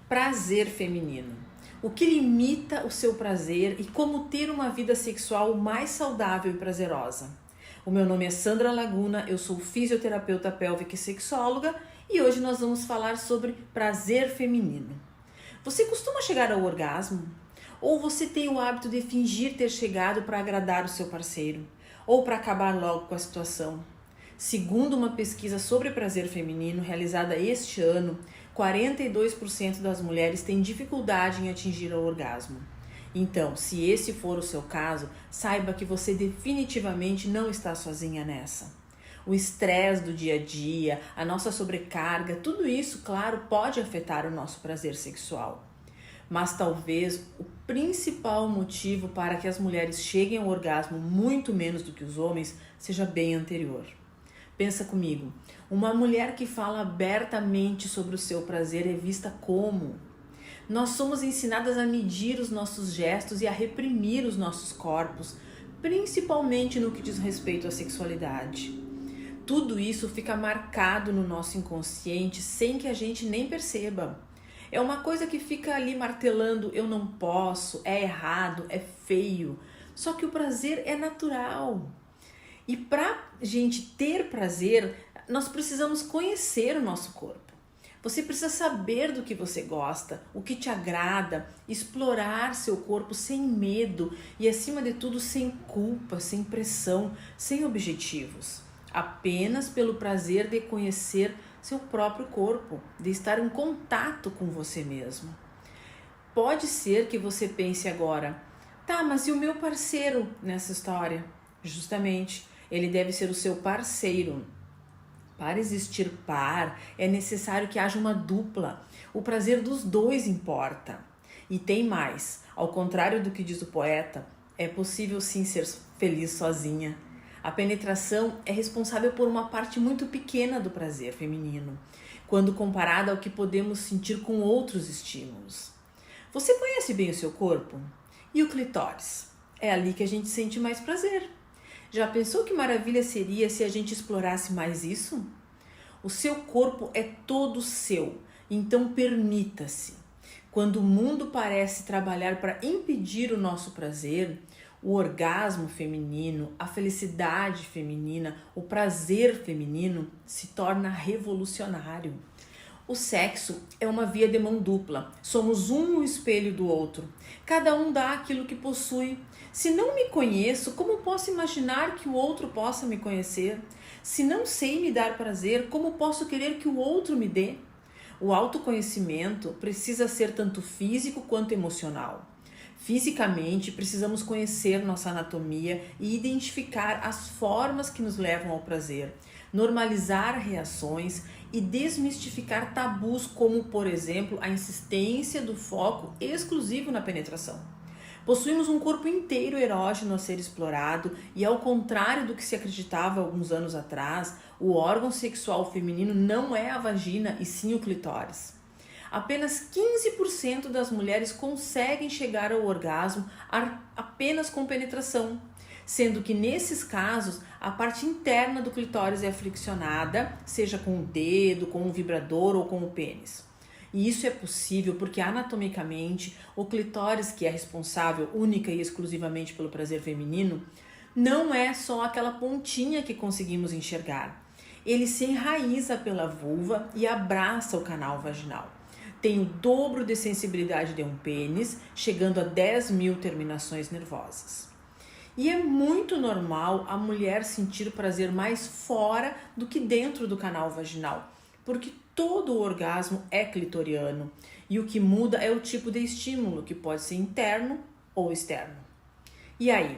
Prazer feminino. O que limita o seu prazer e como ter uma vida sexual mais saudável e prazerosa. O meu nome é Sandra Laguna, eu sou fisioterapeuta pélvica e sexóloga e hoje nós vamos falar sobre prazer feminino. Você costuma chegar ao orgasmo? Ou você tem o hábito de fingir ter chegado para agradar o seu parceiro? Ou para acabar logo com a situação? Segundo uma pesquisa sobre prazer feminino realizada este ano, 42% das mulheres têm dificuldade em atingir o orgasmo. Então, se esse for o seu caso, saiba que você definitivamente não está sozinha nessa. O estresse do dia a dia, a nossa sobrecarga, tudo isso, claro, pode afetar o nosso prazer sexual. Mas talvez o principal motivo para que as mulheres cheguem ao orgasmo muito menos do que os homens seja bem anterior. Pensa comigo, uma mulher que fala abertamente sobre o seu prazer é vista como? Nós somos ensinadas a medir os nossos gestos e a reprimir os nossos corpos, principalmente no que diz respeito à sexualidade. Tudo isso fica marcado no nosso inconsciente sem que a gente nem perceba. É uma coisa que fica ali martelando, eu não posso, é errado, é feio. Só que o prazer é natural. E para a gente ter prazer, nós precisamos conhecer o nosso corpo. Você precisa saber do que você gosta, o que te agrada, explorar seu corpo sem medo e, acima de tudo, sem culpa, sem pressão, sem objetivos. Apenas pelo prazer de conhecer seu próprio corpo, de estar em contato com você mesmo. Pode ser que você pense agora, tá, mas e o meu parceiro nessa história? Justamente, ele deve ser o seu parceiro. Para existir par, é necessário que haja uma dupla. O prazer dos dois importa. E tem mais, ao contrário do que diz o poeta, é possível sim ser feliz sozinha. A penetração é responsável por uma parte muito pequena do prazer feminino, quando comparada ao que podemos sentir com outros estímulos. Você conhece bem o seu corpo? E o clitóris? É ali que a gente sente mais prazer. Já pensou que maravilha seria se a gente explorasse mais isso? O seu corpo é todo seu, então permita-se. Quando o mundo parece trabalhar para impedir o nosso prazer, o orgasmo feminino, a felicidade feminina, o prazer feminino se torna revolucionário. O sexo é uma via de mão dupla. Somos um o espelho do outro. Cada um dá aquilo que possui. Se não me conheço, como posso imaginar que o outro possa me conhecer? Se não sei me dar prazer, como posso querer que o outro me dê? O autoconhecimento precisa ser tanto físico quanto emocional. Fisicamente, precisamos conhecer nossa anatomia e identificar as formas que nos levam ao prazer, normalizar reações e desmistificar tabus como, por exemplo, a insistência do foco exclusivo na penetração. Possuímos um corpo inteiro erógeno a ser explorado e, ao contrário do que se acreditava alguns anos atrás, o órgão sexual feminino não é a vagina e sim o clitóris. Apenas 15% das mulheres conseguem chegar ao orgasmo apenas com penetração, sendo que nesses casos a parte interna do clitóris é friccionada, seja com o dedo, com um vibrador ou com o pênis. E isso é possível porque anatomicamente o clitóris, que é responsável única e exclusivamente pelo prazer feminino, não é só aquela pontinha que conseguimos enxergar. Ele se enraiza pela vulva e abraça o canal vaginal. Tem o dobro de sensibilidade de um pênis, chegando a 10.000 terminações nervosas. E é muito normal a mulher sentir prazer mais fora do que dentro do canal vaginal, porque todo o orgasmo é clitoriano e o que muda é o tipo de estímulo, que pode ser interno ou externo. E aí,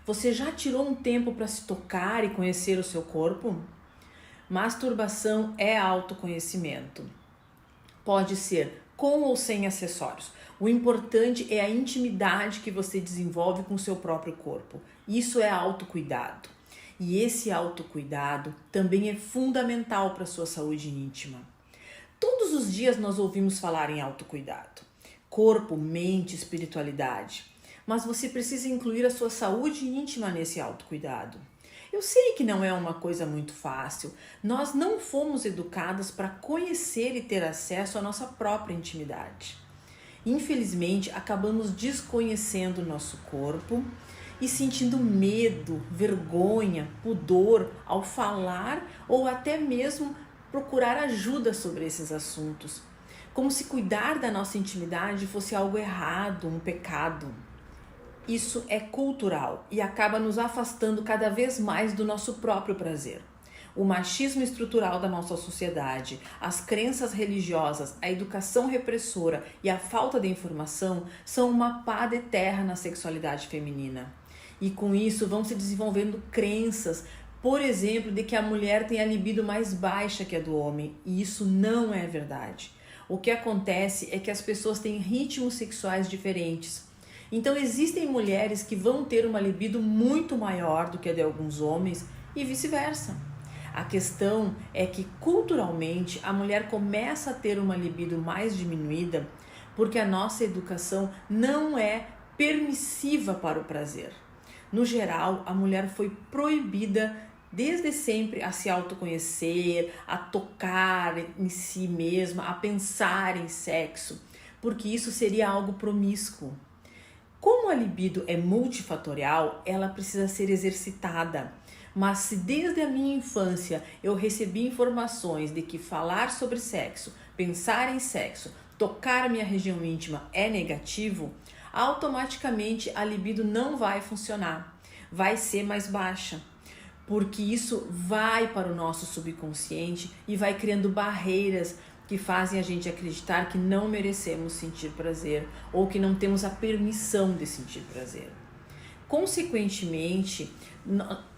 você já tirou um tempo para se tocar e conhecer o seu corpo? Masturbação é autoconhecimento. Pode ser com ou sem acessórios. O importante é a intimidade que você desenvolve com o seu próprio corpo. Isso é autocuidado. E esse autocuidado também é fundamental para a sua saúde íntima. Todos os dias nós ouvimos falar em autocuidado. Corpo, mente, espiritualidade. Mas você precisa incluir a sua saúde íntima nesse autocuidado. Eu sei que não é uma coisa muito fácil. Nós não fomos educadas para conhecer e ter acesso à nossa própria intimidade. Infelizmente, acabamos desconhecendo o nosso corpo e sentindo medo, vergonha, pudor ao falar ou até mesmo procurar ajuda sobre esses assuntos, como se cuidar da nossa intimidade fosse algo errado, um pecado. Isso é cultural e acaba nos afastando cada vez mais do nosso próprio prazer. O machismo estrutural da nossa sociedade, as crenças religiosas, a educação repressora e a falta de informação são uma pá de terra na sexualidade feminina. E com isso vão se desenvolvendo crenças, por exemplo, de que a mulher tem a libido mais baixa que a do homem, e isso não é verdade. O que acontece é que as pessoas têm ritmos sexuais diferentes. Então existem mulheres que vão ter uma libido muito maior do que a de alguns homens e vice-versa. A questão é que culturalmente a mulher começa a ter uma libido mais diminuída porque a nossa educação não é permissiva para o prazer. No geral, a mulher foi proibida desde sempre a se autoconhecer, a tocar em si mesma, a pensar em sexo, porque isso seria algo promíscuo. Como a libido é multifatorial, ela precisa ser exercitada. Mas se desde a minha infância eu recebi informações de que falar sobre sexo, pensar em sexo, tocar a minha região íntima é negativo, automaticamente a libido não vai funcionar, vai ser mais baixa. Porque isso vai para o nosso subconsciente e vai criando barreiras que fazem a gente acreditar que não merecemos sentir prazer ou que não temos a permissão de sentir prazer. Consequentemente,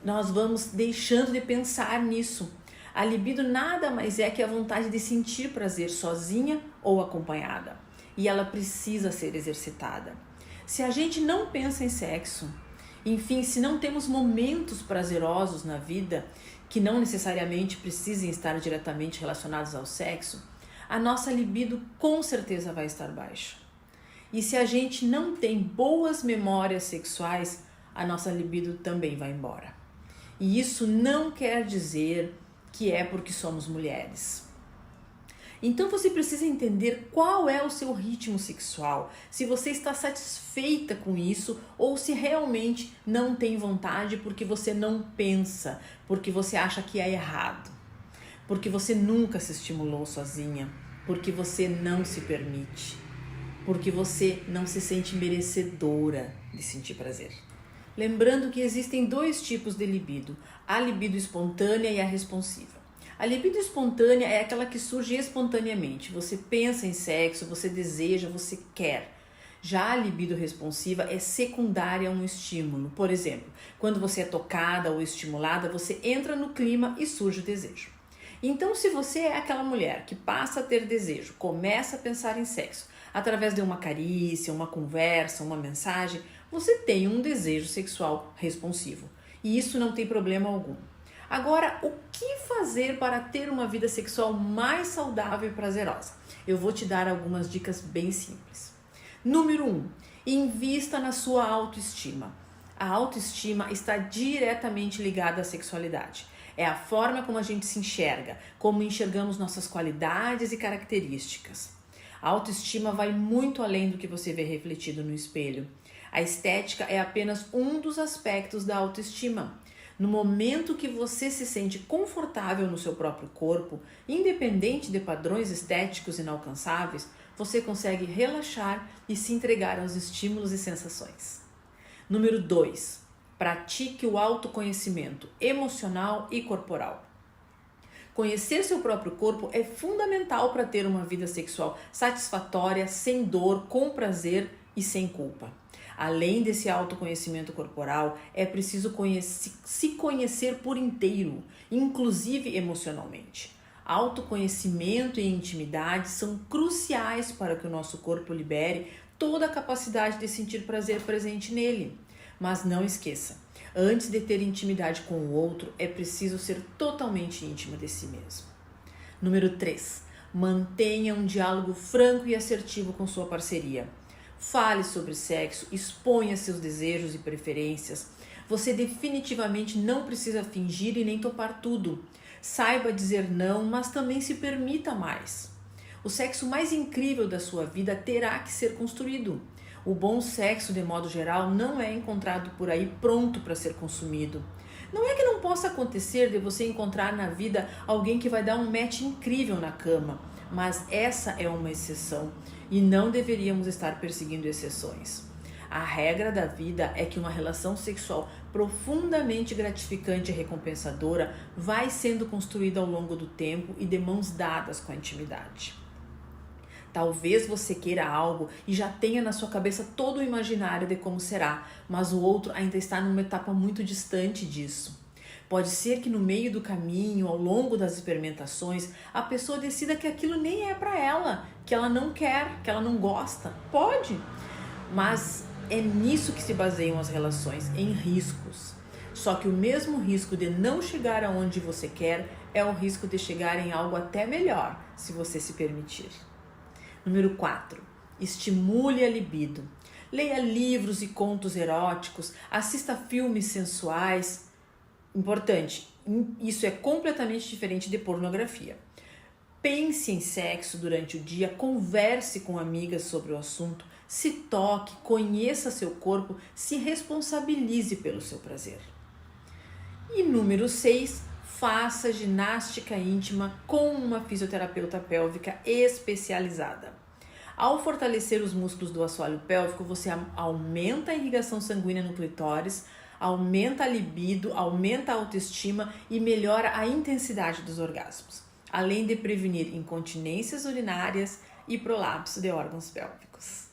nós vamos deixando de pensar nisso. A libido nada mais é que a vontade de sentir prazer sozinha ou acompanhada. E ela precisa ser exercitada. Se a gente não pensa em sexo, enfim, se não temos momentos prazerosos na vida, que não necessariamente precisem estar diretamente relacionados ao sexo, a nossa libido com certeza vai estar baixa. E se a gente não tem boas memórias sexuais, a nossa libido também vai embora. E isso não quer dizer que é porque somos mulheres. Então você precisa entender qual é o seu ritmo sexual, se você está satisfeita com isso ou se realmente não tem vontade porque você não pensa, porque você acha que é errado, porque você nunca se estimulou sozinha, porque você não se permite, porque você não se sente merecedora de sentir prazer. Lembrando que existem dois tipos de libido, a libido espontânea e a responsiva. A libido espontânea é aquela que surge espontaneamente. Você pensa em sexo, você deseja, você quer. Já a libido responsiva é secundária a um estímulo. Por exemplo, quando você é tocada ou estimulada, você entra no clima e surge o desejo. Então, se você é aquela mulher que passa a ter desejo, começa a pensar em sexo, através de uma carícia, uma conversa, uma mensagem, você tem um desejo sexual responsivo. E isso não tem problema algum. Agora, o que fazer para ter uma vida sexual mais saudável e prazerosa? Eu vou te dar algumas dicas bem simples. Número 1. Invista na sua autoestima. A autoestima está diretamente ligada à sexualidade. É a forma como a gente se enxerga, como enxergamos nossas qualidades e características. A autoestima vai muito além do que você vê refletido no espelho. A estética é apenas um dos aspectos da autoestima. No momento que você se sente confortável no seu próprio corpo, independente de padrões estéticos inalcançáveis, você consegue relaxar e se entregar aos estímulos e sensações. Número 2. Pratique o autoconhecimento emocional e corporal. Conhecer seu próprio corpo é fundamental para ter uma vida sexual satisfatória, sem dor, com prazer e sem culpa. Além desse autoconhecimento corporal, é preciso se conhecer por inteiro, inclusive emocionalmente. Autoconhecimento e intimidade são cruciais para que o nosso corpo libere toda a capacidade de sentir prazer presente nele. Mas não esqueça, antes de ter intimidade com o outro, é preciso ser totalmente íntima de si mesmo. Número 3. Mantenha um diálogo franco e assertivo com sua parceria. Fale sobre sexo, exponha seus desejos e preferências. Você definitivamente não precisa fingir e nem topar tudo. Saiba dizer não, mas também se permita mais. O sexo mais incrível da sua vida terá que ser construído. O bom sexo, de modo geral, não é encontrado por aí pronto para ser consumido. Não é que não possa acontecer de você encontrar na vida alguém que vai dar um match incrível na cama, mas essa é uma exceção e não deveríamos estar perseguindo exceções. A regra da vida é que uma relação sexual profundamente gratificante e recompensadora vai sendo construída ao longo do tempo e de mãos dadas com a intimidade. Talvez você queira algo e já tenha na sua cabeça todo o imaginário de como será, mas o outro ainda está numa etapa muito distante disso. Pode ser que no meio do caminho, ao longo das experimentações, a pessoa decida que aquilo nem é para ela, que ela não quer, que ela não gosta. Pode, mas é nisso que se baseiam as relações, em riscos. Só que o mesmo risco de não chegar aonde você quer é o risco de chegar em algo até melhor, se você se permitir. Número 4. Estimule a libido. Leia livros e contos eróticos, assista filmes sensuais. Importante, isso é completamente diferente de pornografia. Pense em sexo durante o dia, converse com amigas sobre o assunto, se toque, conheça seu corpo, se responsabilize pelo seu prazer. E número 6, faça ginástica íntima com uma fisioterapeuta pélvica especializada. Ao fortalecer os músculos do assoalho pélvico, você aumenta a irrigação sanguínea no clitóris, aumenta a libido, aumenta a autoestima e melhora a intensidade dos orgasmos, além de prevenir incontinências urinárias e prolapso de órgãos pélvicos.